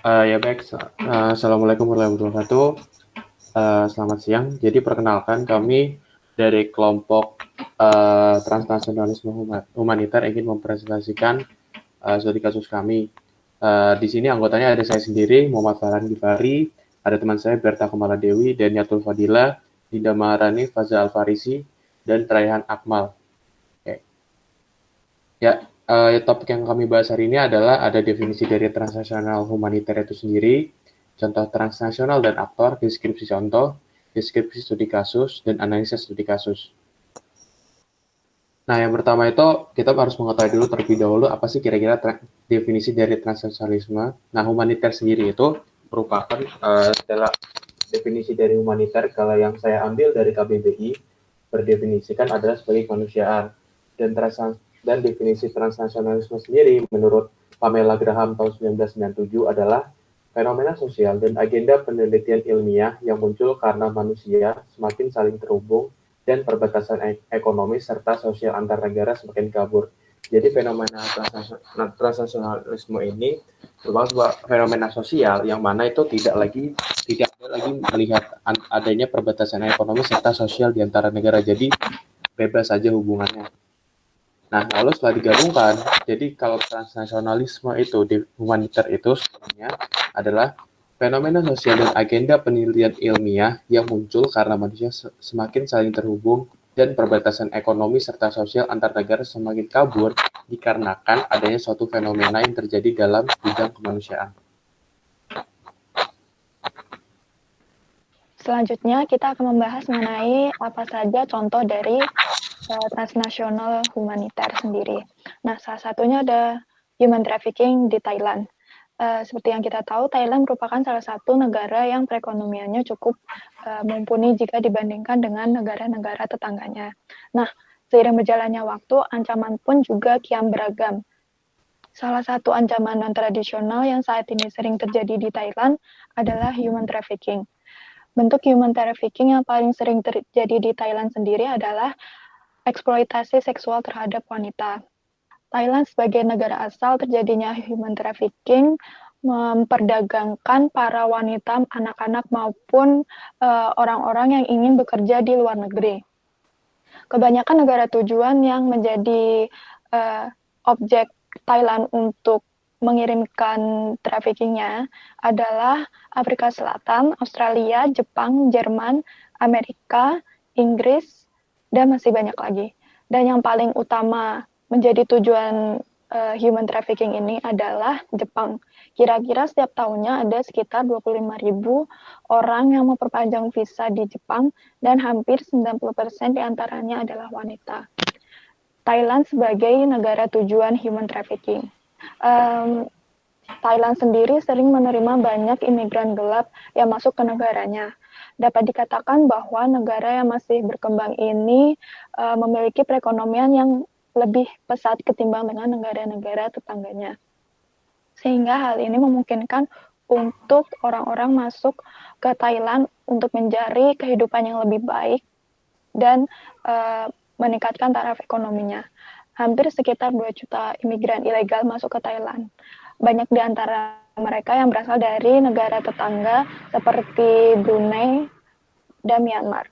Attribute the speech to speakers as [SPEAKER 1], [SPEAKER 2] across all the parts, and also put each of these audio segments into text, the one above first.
[SPEAKER 1] Ya baik, Assalamualaikum warahmatullahi wabarakatuh. Selamat siang. Jadi perkenalkan kami dari kelompok transnasionalisme humaniter ingin mempresentasikan studi kasus kami. Di sini anggotanya ada saya sendiri, Muhammad Farhan Gifari, ada teman saya Berta Kamaladewi, Daniatul Fadila, Dinda Maharani, Faza Alfarisi, dan Raihan Akmal. Oke. Ya, topik yang kami bahas hari ini adalah ada definisi dari transnasional humaniter itu sendiri, contoh transnasional dan aktor, deskripsi contoh, deskripsi studi kasus, dan analisis studi kasus. Nah, yang pertama itu kita harus mengetahui dulu terlebih dahulu apa sih kira-kira definisi dari transnasionalisme. Nah, humaniter sendiri itu merupakan adalah definisi dari humaniter kalau yang saya ambil dari KBBI berdefinisikan adalah sebagai kemanusiaan dan definisi transnasionalisme sendiri menurut Pamela Graham tahun 1997 adalah fenomena sosial dan agenda penelitian ilmiah yang muncul karena manusia semakin saling terhubung dan perbatasan ekonomi serta sosial antar negara semakin kabur. Jadi fenomena transnasionalisme ini merupakan sebuah fenomena sosial yang mana itu tidak ada lagi melihat adanya perbatasan ekonomi serta sosial di antara negara. Jadi bebas saja hubungannya. Nah, lalu setelah digabungkan, jadi kalau transnasionalisme itu di humaniter itu sebenarnya adalah fenomena sosial dan agenda penelitian ilmiah yang muncul karena manusia semakin saling terhubung dan perbatasan ekonomi serta sosial antar negara semakin kabur dikarenakan adanya suatu fenomena yang terjadi dalam bidang kemanusiaan.
[SPEAKER 2] Selanjutnya, kita akan membahas mengenai apa saja contoh dari transnasional humaniter sendiri. Nah, salah satunya ada human trafficking di Thailand. Seperti yang kita tahu, Thailand merupakan salah satu negara yang perekonomiannya cukup mumpuni jika dibandingkan dengan negara-negara tetangganya. Nah, seiring berjalannya waktu, ancaman pun juga kian beragam. Salah satu ancaman non-tradisional yang saat ini sering terjadi di Thailand adalah human trafficking. Bentuk human trafficking yang paling sering terjadi di Thailand sendiri adalah eksploitasi seksual terhadap wanita. Thailand sebagai negara asal terjadinya human trafficking memperdagangkan para wanita, anak-anak maupun orang-orang yang ingin bekerja di luar negeri. Kebanyakan negara tujuan yang menjadi objek Thailand untuk mengirimkan traffickingnya adalah Afrika Selatan, Australia, Jepang, Jerman, Amerika, Inggris, dan masih banyak lagi. Dan yang paling utama menjadi tujuan human trafficking ini adalah Jepang. Kira-kira setiap tahunnya ada sekitar 25.000 orang yang memperpanjang visa di Jepang dan hampir 90% diantaranya adalah wanita. Thailand sebagai negara tujuan human trafficking. Thailand sendiri sering menerima banyak imigran gelap yang masuk ke negaranya. Dapat dikatakan bahwa negara yang masih berkembang ini memiliki perekonomian yang lebih pesat ketimbang dengan negara-negara tetangganya. Sehingga hal ini memungkinkan untuk orang-orang masuk ke Thailand untuk mencari kehidupan yang lebih baik dan meningkatkan taraf ekonominya. Hampir sekitar 2 juta imigran ilegal masuk ke Thailand. Banyak di antara mereka yang berasal dari negara tetangga seperti Brunei dan Myanmar.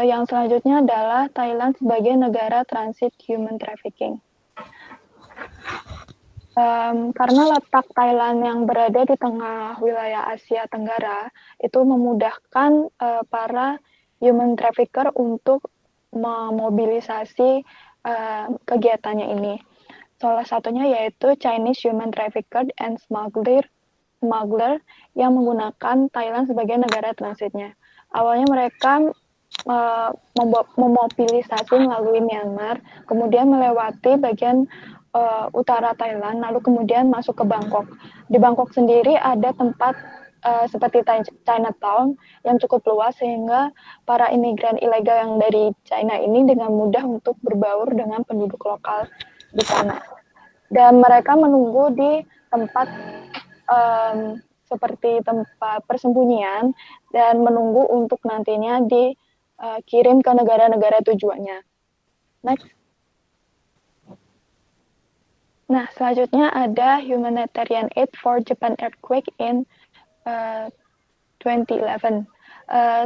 [SPEAKER 2] Yang selanjutnya adalah Thailand sebagai negara transit human trafficking. Karena letak Thailand yang berada di tengah wilayah Asia Tenggara, itu memudahkan para human trafficker untuk memobilisasi kegiatannya ini. Salah satunya yaitu Chinese Human Trafficker and Smuggler yang menggunakan Thailand sebagai negara transitnya. Awalnya mereka memobilisasi melalui Myanmar, kemudian melewati bagian utara Thailand, lalu kemudian masuk ke Bangkok. Di Bangkok sendiri ada tempat seperti Chinatown yang cukup luas sehingga para imigran ilegal yang dari China ini dengan mudah untuk berbaur dengan penduduk lokal di sana. Dan mereka menunggu di tempat seperti tempat persembunyian dan menunggu untuk nantinya dikirim ke negara-negara tujuannya. Next. Nah, selanjutnya ada humanitarian aid for Japan earthquake in 2011.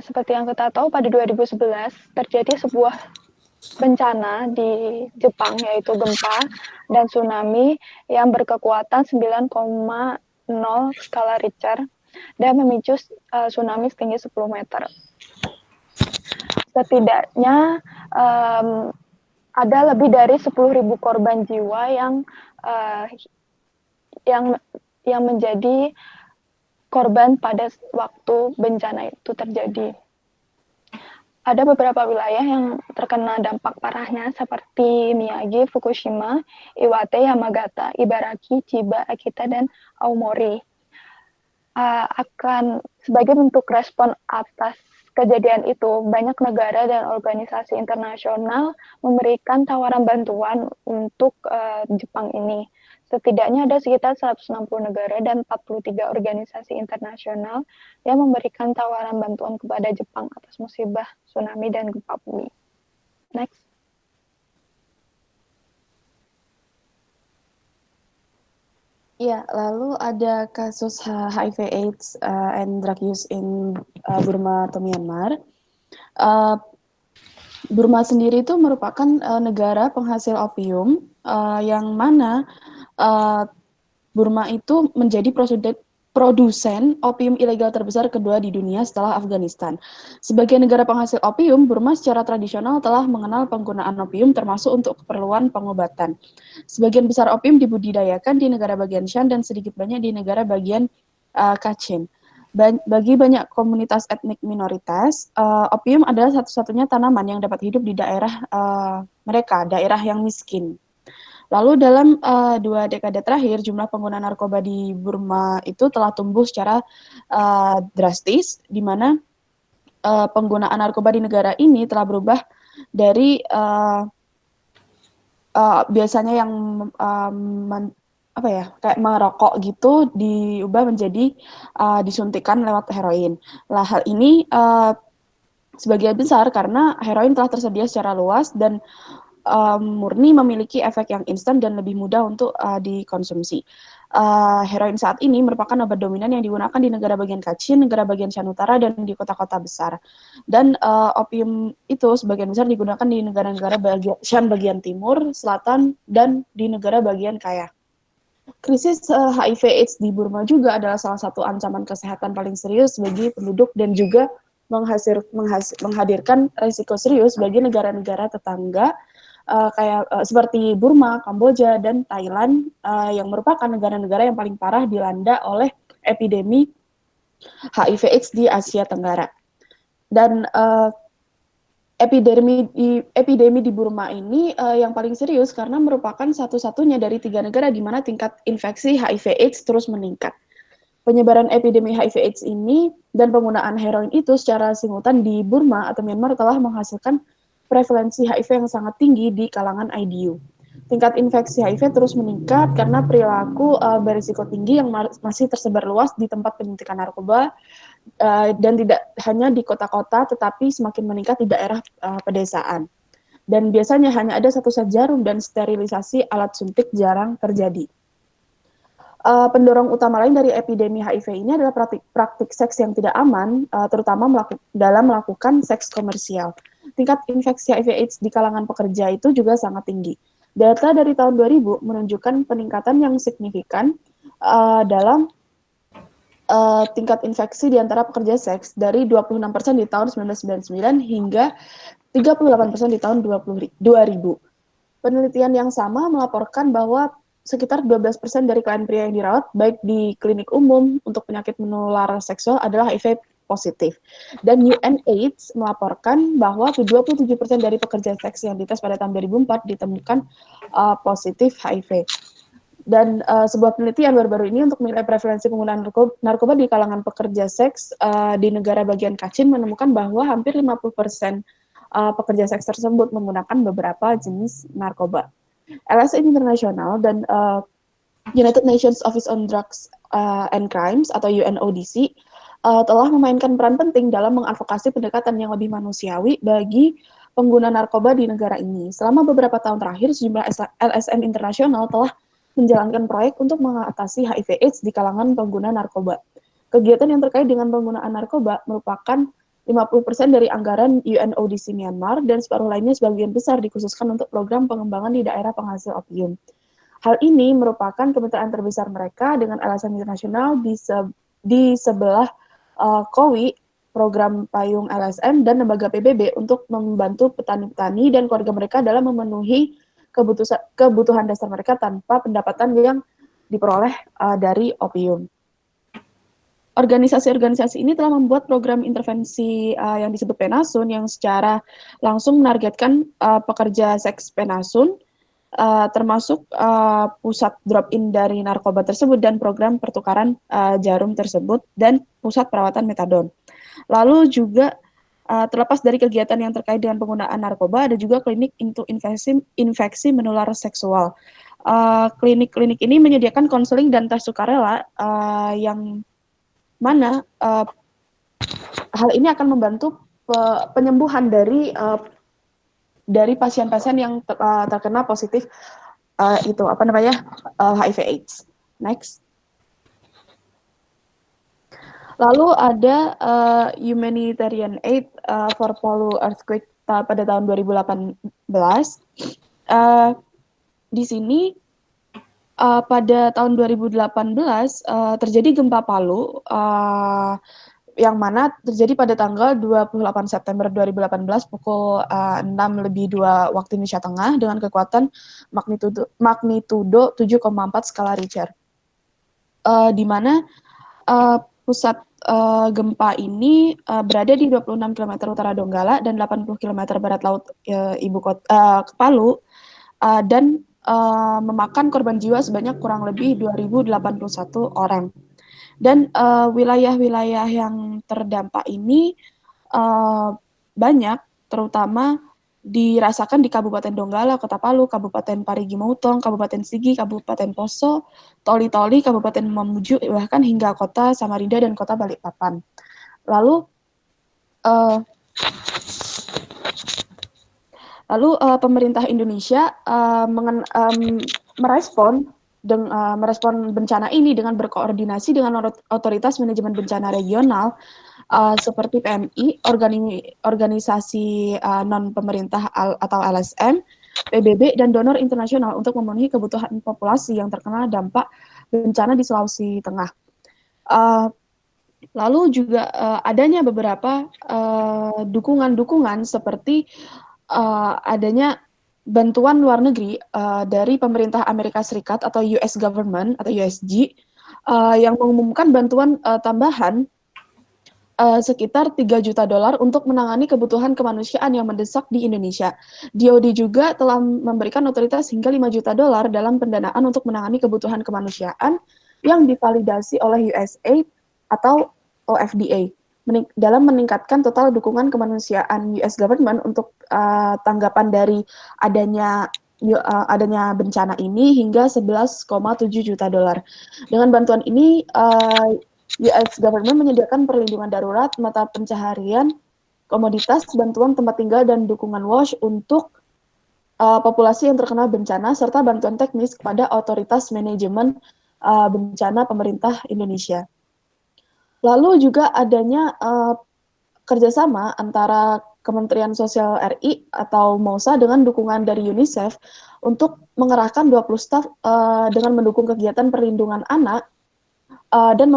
[SPEAKER 2] Seperti yang kita tahu, pada 2011 terjadi sebuah bencana di Jepang, yaitu gempa dan tsunami yang berkekuatan 9,0 skala Richter dan memicu tsunami setinggi 10 meter. Setidaknya ada lebih dari 10.000 korban jiwa yang menjadi korban pada waktu bencana itu terjadi. Ada beberapa wilayah yang terkena dampak parahnya seperti Miyagi, Fukushima, Iwate, Yamagata, Ibaraki, Chiba, Akita, dan Aomori. Akan sebagai bentuk respon atas kejadian itu, banyak negara dan organisasi internasional memberikan tawaran bantuan untuk Jepang ini. Setidaknya ada sekitar 160 negara dan 43 organisasi internasional yang memberikan tawaran bantuan kepada Jepang atas musibah tsunami dan gempa bumi. Next.
[SPEAKER 3] Ya, lalu ada kasus HIV/AIDS and drug use in Burma atau Myanmar. Burma sendiri itu merupakan negara penghasil opium yang mana Burma itu menjadi produsen opium ilegal terbesar kedua di dunia setelah Afghanistan. Sebagai negara penghasil opium, Burma secara tradisional telah mengenal penggunaan opium termasuk untuk keperluan pengobatan. Sebagian besar opium dibudidayakan di negara bagian Shan dan sedikit banyak di negara bagian Kachin. Bagi banyak komunitas etnik minoritas, opium adalah satu-satunya tanaman yang dapat hidup di daerah mereka, daerah yang miskin. Lalu dalam 2 dekade terakhir, jumlah pengguna narkoba di Burma itu telah tumbuh secara drastis, di mana penggunaan narkoba di negara ini telah berubah dari biasanya yang kayak merokok gitu, diubah menjadi disuntikan lewat heroin. Lah hal ini sebagian besar karena heroin telah tersedia secara luas dan murni memiliki efek yang instan dan lebih mudah untuk dikonsumsi. Heroin saat ini merupakan obat dominan yang digunakan di negara bagian Kachin, negara bagian Shan Utara, dan di kota-kota besar. Dan opium itu sebagian besar digunakan di negara-negara Shan bagian timur, selatan, dan di negara bagian kaya. Krisis HIV/AIDS di Burma juga adalah salah satu ancaman kesehatan paling serius bagi penduduk dan juga menghadirkan risiko serius bagi negara-negara tetangga seperti Burma, Kamboja, dan Thailand yang merupakan negara-negara yang paling parah dilanda oleh epidemi HIV/AIDS di Asia Tenggara. Dan epidemi di Burma ini yang paling serius karena merupakan satu-satunya dari 3 negara di mana tingkat infeksi HIV/AIDS terus meningkat. Penyebaran epidemi HIV/AIDS ini dan penggunaan heroin itu secara simultan di Burma atau Myanmar telah menghasilkan prevalensi HIV yang sangat tinggi di kalangan IDU. Tingkat infeksi HIV terus meningkat karena perilaku berisiko tinggi yang masih tersebar luas di tempat penyuntikan narkoba dan tidak hanya di kota-kota tetapi semakin meningkat di daerah pedesaan. Dan biasanya hanya ada satu set jarum dan sterilisasi alat suntik jarang terjadi. Pendorong utama lain dari epidemi HIV ini adalah praktik seks yang tidak aman, terutama dalam melakukan seks komersial. Tingkat infeksi HIV/AIDS di kalangan pekerja itu juga sangat tinggi. Data dari tahun 2000 menunjukkan peningkatan yang signifikan dalam tingkat infeksi di antara pekerja seks dari 26% di tahun 1999 hingga 38% di tahun 2000. Penelitian yang sama melaporkan bahwa sekitar 12% dari klien pria yang dirawat, baik di klinik umum untuk penyakit menular seksual, adalah HIV positif. Dan UNAIDS melaporkan bahwa 27% dari pekerja seks yang dites pada tahun 2004 ditemukan positif HIV. Dan sebuah penelitian baru-baru ini untuk menilai prevalensi penggunaan narkoba di kalangan pekerja seks di negara bagian Kachin menemukan bahwa hampir 50% pekerja seks tersebut menggunakan beberapa jenis narkoba. LSM Internasional dan United Nations Office on Drugs and Crimes atau UNODC telah memainkan peran penting dalam mengadvokasi pendekatan yang lebih manusiawi bagi pengguna narkoba di negara ini. Selama beberapa tahun terakhir, sejumlah LSM internasional telah menjalankan proyek untuk mengatasi HIV/AIDS di kalangan pengguna narkoba. Kegiatan yang terkait dengan penggunaan narkoba merupakan 50% dari anggaran UNODC Myanmar dan separuh lainnya sebagian besar dikhususkan untuk program pengembangan di daerah penghasil opium. Hal ini merupakan kemitraan terbesar mereka dengan LSM Internasional di sebelah KOWI, program payung LSM dan lembaga PBB untuk membantu petani-petani dan keluarga mereka dalam memenuhi kebutuhan dasar mereka tanpa pendapatan yang diperoleh dari opium. Organisasi-organisasi ini telah membuat program intervensi yang disebut Penasun yang secara langsung menargetkan pekerja seks Penasun, termasuk pusat drop-in dari narkoba tersebut dan program pertukaran jarum tersebut dan pusat perawatan metadon. Lalu juga terlepas dari kegiatan yang terkait dengan penggunaan narkoba, ada juga klinik untuk infeksi menular seksual. Klinik-klinik ini menyediakan konseling dan tes sukarela yang mana hal ini akan membantu penyembuhan dari pasien-pasien yang terkena positif HIV/AIDS. Next. Lalu ada humanitarian aid for Palu earthquake pada tahun 2018. Di sini pada tahun 2018 terjadi gempa Palu yang mana terjadi pada tanggal 28 September 2018 pukul 6:02 waktu Indonesia Tengah dengan kekuatan magnitudo 7,4 skala Richter. Di mana pusat gempa ini berada di 26 km utara Donggala dan 80 km barat laut ibu kota Palu dan memakan korban jiwa sebanyak kurang lebih 2.081 orang. Dan wilayah-wilayah yang terdampak ini banyak, terutama dirasakan di Kabupaten Donggala, Kota Palu, Kabupaten Parigi Mutong, Kabupaten Sigi, Kabupaten Poso, Toli-Toli, Kabupaten Mamuju, bahkan hingga Kota Samarinda dan Kota Balikpapan. Lalu pemerintah Indonesia merespon bencana ini dengan berkoordinasi dengan otoritas manajemen bencana regional seperti PMI, organisasi non-pemerintah atau LSM, PBB, dan donor internasional untuk memenuhi kebutuhan populasi yang terkena dampak bencana di Sulawesi Tengah. Lalu juga adanya beberapa dukungan-dukungan seperti adanya bantuan luar negeri dari pemerintah Amerika Serikat atau US Government atau USG yang mengumumkan bantuan tambahan sekitar $3 juta untuk menangani kebutuhan kemanusiaan yang mendesak di Indonesia. DoD juga telah memberikan otoritas hingga $5 juta dalam pendanaan untuk menangani kebutuhan kemanusiaan yang divalidasi oleh USAID atau OFDA dalam meningkatkan total dukungan kemanusiaan US Government untuk tanggapan dari adanya bencana ini hingga $11,7 juta. Dengan bantuan ini, US Government menyediakan perlindungan darurat, mata pencaharian, komoditas, bantuan tempat tinggal, dan dukungan WASH untuk populasi yang terkena bencana, serta bantuan teknis kepada otoritas manajemen bencana pemerintah Indonesia. Lalu juga adanya kerjasama antara Kementerian Sosial RI atau MOSA dengan dukungan dari UNICEF untuk mengerahkan 20 staf dengan mendukung kegiatan perlindungan anak dan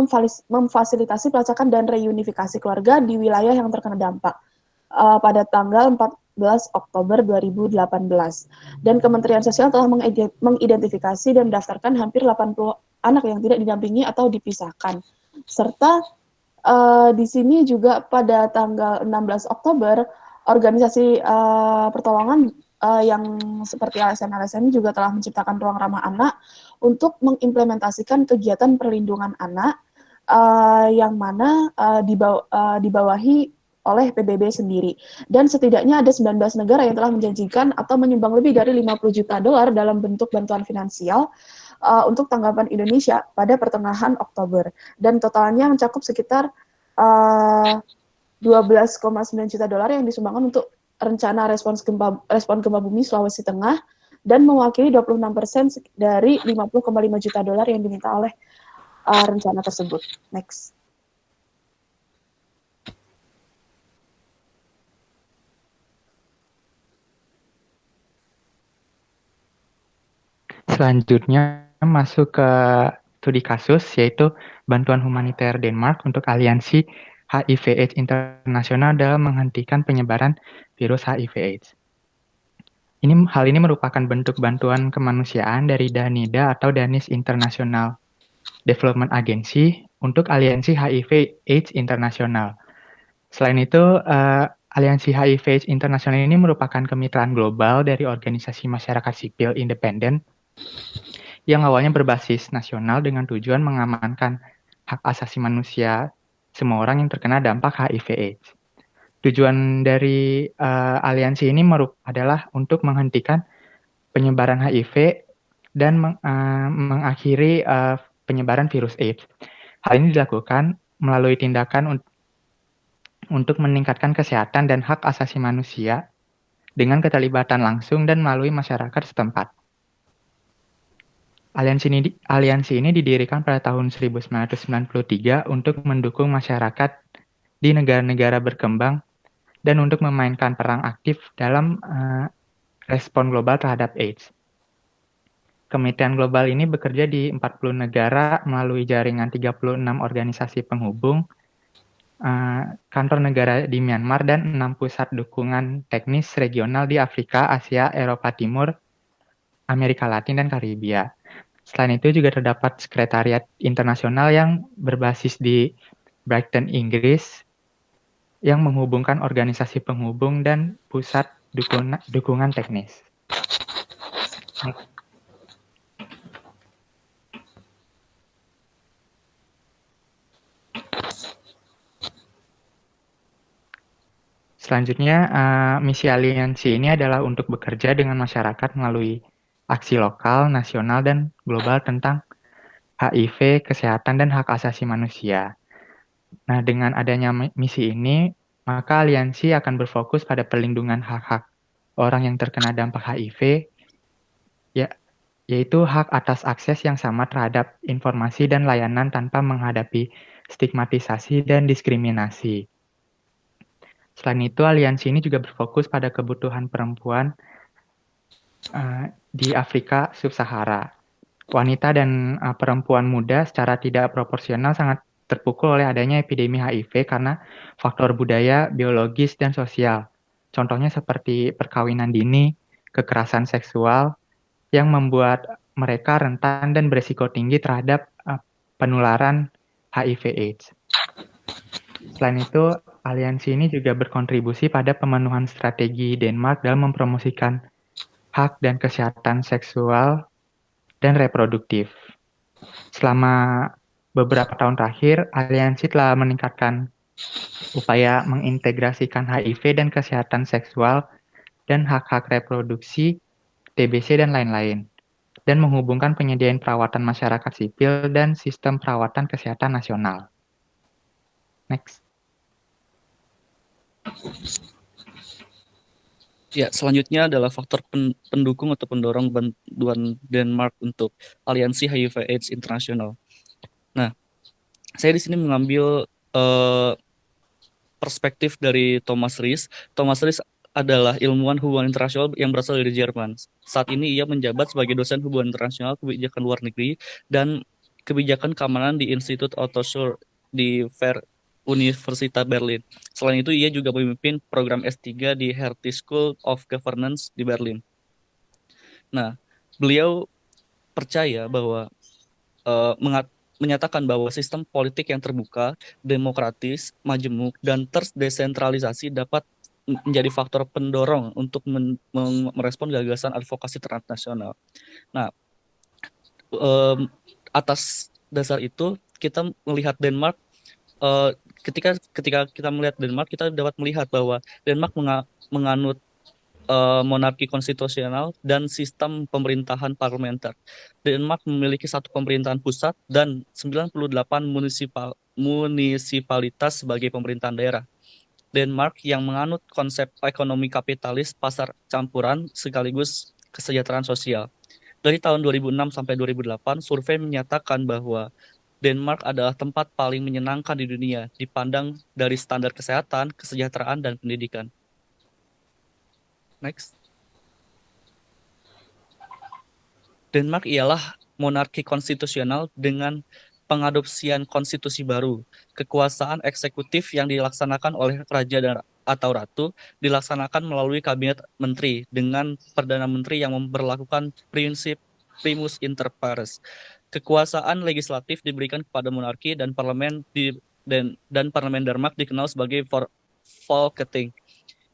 [SPEAKER 3] memfasilitasi pelacakan dan reunifikasi keluarga di wilayah yang terkena dampak pada tanggal 14 Oktober 2018. Dan Kementerian Sosial telah mengidentifikasi dan mendaftarkan hampir 80 anak yang tidak didampingi atau dipisahkan. Serta di sini juga pada tanggal 16 Oktober, organisasi pertolongan yang seperti LSM juga telah menciptakan ruang ramah anak untuk mengimplementasikan kegiatan perlindungan anak yang mana dibawahi oleh PBB sendiri. Dan setidaknya ada 19 negara yang telah menjanjikan atau menyumbang lebih dari $50 juta dalam bentuk bantuan finansial untuk tanggapan Indonesia pada pertengahan Oktober. Dan totalnya mencakup sekitar $12,9 juta yang disumbangkan untuk rencana respon gempa bumi Sulawesi Tengah dan mewakili 26% dari 50,5 juta dolar yang diminta oleh rencana tersebut. Next.
[SPEAKER 4] Selanjutnya masuk ke studi kasus, yaitu bantuan humaniter Denmark untuk aliansi HIV/AIDS internasional dalam menghentikan penyebaran virus HIV/AIDS. Hal ini merupakan bentuk bantuan kemanusiaan dari DANIDA atau Danish International Development Agency untuk aliansi HIV/AIDS internasional. Selain itu, aliansi HIV/AIDS internasional ini merupakan kemitraan global dari organisasi masyarakat sipil independen yang awalnya berbasis nasional dengan tujuan mengamankan hak asasi manusia semua orang yang terkena dampak HIV/AIDS. Tujuan dari aliansi ini adalah untuk menghentikan penyebaran HIV dan mengakhiri penyebaran virus AIDS. Hal ini dilakukan melalui tindakan untuk meningkatkan kesehatan dan hak asasi manusia dengan keterlibatan langsung dan melalui masyarakat setempat. Aliansi ini didirikan pada tahun 1993 untuk mendukung masyarakat di negara-negara berkembang dan untuk memainkan peran aktif dalam respon global terhadap AIDS. Kemitraan global ini bekerja di 40 negara melalui jaringan 36 organisasi penghubung, kantor negara di Myanmar, dan 6 pusat dukungan teknis regional di Afrika, Asia, Eropa Timur, Amerika Latin, dan Karibia. Selain itu juga terdapat sekretariat internasional yang berbasis di Brighton, Inggris, yang menghubungkan organisasi penghubung dan pusat dukungan teknis. Selanjutnya, misi aliansi ini adalah untuk bekerja dengan masyarakat melalui aksi lokal, nasional, dan global tentang HIV, kesehatan, dan hak asasi manusia. Nah, dengan adanya misi ini, maka aliansi akan berfokus pada perlindungan hak-hak orang yang terkena dampak HIV, yaitu hak atas akses yang sama terhadap informasi dan layanan tanpa menghadapi stigmatisasi dan diskriminasi. Selain itu, aliansi ini juga berfokus pada kebutuhan perempuan di Afrika Sub-Sahara. Wanita dan perempuan muda secara tidak proporsional sangat terpukul oleh adanya epidemi HIV karena faktor budaya, biologis, dan sosial. Contohnya seperti perkawinan dini, kekerasan seksual, yang membuat mereka rentan dan berisiko tinggi terhadap penularan HIV/AIDS. Selain itu, aliansi ini juga berkontribusi pada pemenuhan strategi Denmark dalam mempromosikan hak dan kesehatan seksual dan reproduktif. Selama beberapa tahun terakhir, aliansi telah meningkatkan upaya mengintegrasikan HIV dan kesehatan seksual dan hak-hak reproduksi, TBC, dan lain-lain, dan menghubungkan penyediaan perawatan masyarakat sipil dan sistem perawatan kesehatan nasional. Next.
[SPEAKER 5] Ya, selanjutnya adalah faktor pendukung atau pendorong bantuan Denmark untuk aliansi HIV/AIDS internasional. Nah, saya di sini mengambil perspektif dari Thomas Ries. Thomas Ries adalah ilmuwan hubungan internasional yang berasal dari Jerman. Saat ini ia menjabat sebagai dosen hubungan internasional, kebijakan luar negeri, dan kebijakan keamanan di Institut Otto Suhr di Universitas Berlin. Selain itu, ia juga memimpin program S3 di Hertie School of Governance di Berlin. Nah, beliau percaya bahwa menyatakan bahwa sistem politik yang terbuka, demokratis, majemuk, dan terdesentralisasi dapat menjadi faktor pendorong untuk merespon gagasan advokasi transnasional. Nah, atas dasar itu kita melihat Denmark. Ketika kita melihat Denmark, kita dapat melihat bahwa Denmark menganut monarki konstitusional dan sistem pemerintahan parlementer. Denmark memiliki satu pemerintahan pusat dan 98 munisipalitas sebagai pemerintahan daerah. Denmark yang menganut konsep ekonomi kapitalis pasar campuran sekaligus kesejahteraan sosial. Dari tahun 2006 sampai 2008, survei menyatakan bahwa Denmark adalah tempat paling menyenangkan di dunia, dipandang dari standar kesehatan, kesejahteraan, dan pendidikan. Next. Denmark ialah monarki konstitusional dengan pengadopsian konstitusi baru. Kekuasaan eksekutif yang dilaksanakan oleh raja atau ratu dilaksanakan melalui kabinet menteri dengan perdana menteri yang memperlakukan prinsip primus inter pares. Kekuasaan legislatif diberikan kepada monarki dan parlemen dan parlemen Denmark dikenal sebagai Folketing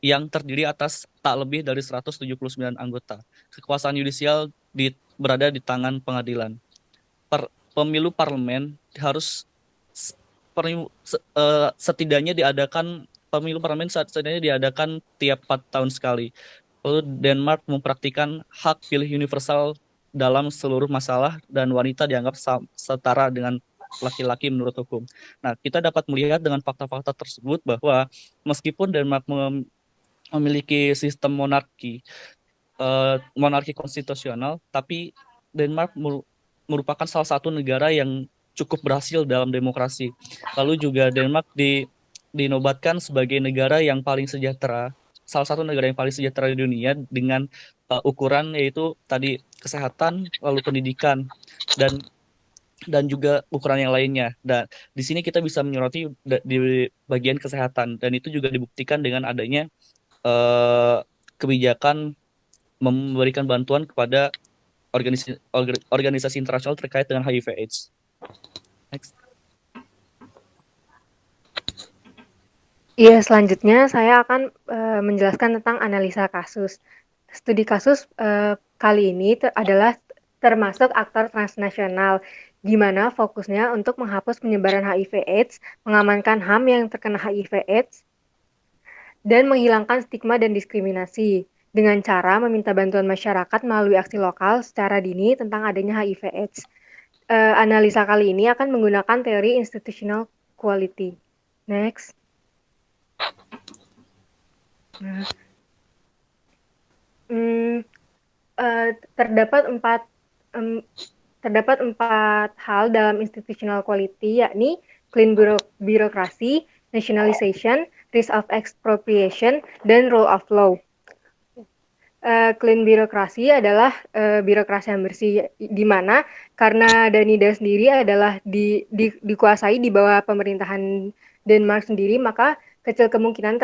[SPEAKER 5] yang terdiri atas tak lebih dari 179 anggota. Kekuasaan yudisial berada di tangan pengadilan. Pemilu parlemen harus setidaknya diadakan tiap 4 tahun sekali. Lalu Denmark mempraktikkan hak pilih universal dalam seluruh masalah dan wanita dianggap setara dengan laki-laki menurut hukum. Nah, kita dapat melihat dengan fakta-fakta tersebut bahwa meskipun Denmark memiliki sistem monarki konstitusional, tapi Denmark merupakan salah satu negara yang cukup berhasil dalam demokrasi. Lalu juga Denmark dinobatkan sebagai negara yang paling sejahtera, salah satu negara yang paling sejahtera di dunia dengan ukuran yaitu tadi kesehatan, lalu pendidikan, dan juga ukuran yang lainnya. Dan di sini kita bisa menyoroti di bagian kesehatan, dan itu juga dibuktikan dengan adanya kebijakan memberikan bantuan kepada organisasi internasional terkait dengan HIV/AIDS. Next.
[SPEAKER 6] Iya, selanjutnya saya akan menjelaskan tentang analisa kasus. Studi kasus kali ini adalah termasuk aktor transnasional, di mana fokusnya untuk menghapus penyebaran HIV/AIDS, mengamankan HAM yang terkena HIV/AIDS, dan menghilangkan stigma dan diskriminasi dengan cara meminta bantuan masyarakat melalui aksi lokal secara dini tentang adanya HIV/AIDS. Analisa kali ini akan menggunakan teori institutional quality. Next. Terdapat empat hal dalam institutional quality, yakni clean bureaucracy, nationalization, risk of expropriation, dan rule of law. Clean bureaucracy adalah birokrasi yang bersih, di mana karena Danida sendiri adalah dikuasai di bawah pemerintahan Denmark sendiri, maka kecil kemungkinan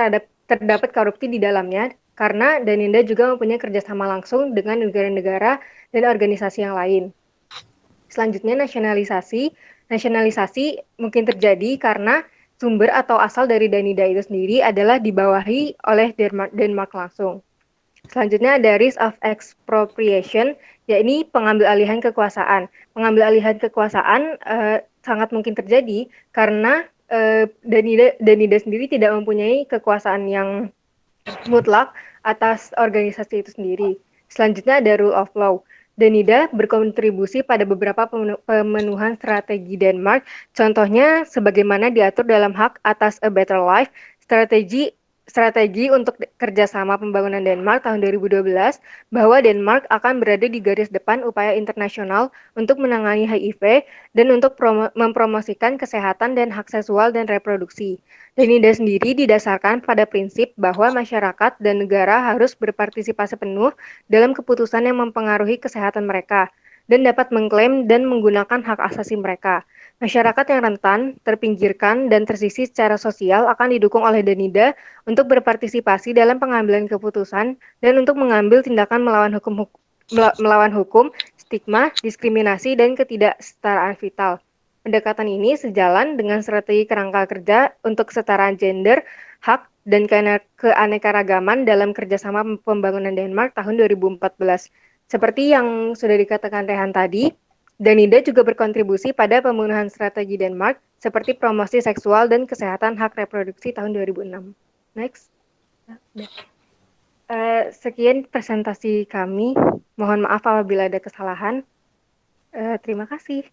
[SPEAKER 6] terdapat korupsi di dalamnya, karena Danida juga mempunyai kerjasama langsung dengan negara-negara dan organisasi yang lain. Selanjutnya nasionalisasi. Nasionalisasi mungkin terjadi karena sumber atau asal dari Danida itu sendiri adalah dibawahi oleh Denmark langsung. Selanjutnya ada risk of expropriation, yakni pengambil alihan kekuasaan. Pengambil alihan kekuasaan sangat mungkin terjadi karena Danida sendiri tidak mempunyai kekuasaan yang mutlak atas organisasi itu sendiri. Selanjutnya ada rule of law. Danida berkontribusi pada beberapa pemenuhan strategi Denmark, contohnya sebagaimana diatur dalam Hak atas a Better Life, strategi untuk kerjasama pembangunan Denmark tahun 2012, bahwa Denmark akan berada di garis depan upaya internasional untuk menangani HIV dan untuk mempromosikan kesehatan dan hak seksual dan reproduksi. Danida sendiri didasarkan pada prinsip bahwa masyarakat dan negara harus berpartisipasi penuh dalam keputusan yang mempengaruhi kesehatan mereka dan dapat mengklaim dan menggunakan hak asasi mereka. Masyarakat yang rentan, terpinggirkan, dan tersisih secara sosial akan didukung oleh Danida untuk berpartisipasi dalam pengambilan keputusan dan untuk mengambil tindakan melawan hukum, stigma, diskriminasi, dan ketidaksetaraan vital. Pendekatan ini sejalan dengan strategi kerangka kerja untuk kesetaraan gender, hak, dan keanekaragaman dalam kerjasama pembangunan Denmark tahun 2014. Seperti yang sudah dikatakan Rehan tadi, Danida juga berkontribusi pada pembunuhan strategi Denmark seperti promosi seksual dan kesehatan hak reproduksi tahun 2006. Next. Sekian presentasi kami. Mohon maaf apabila ada kesalahan. Terima kasih.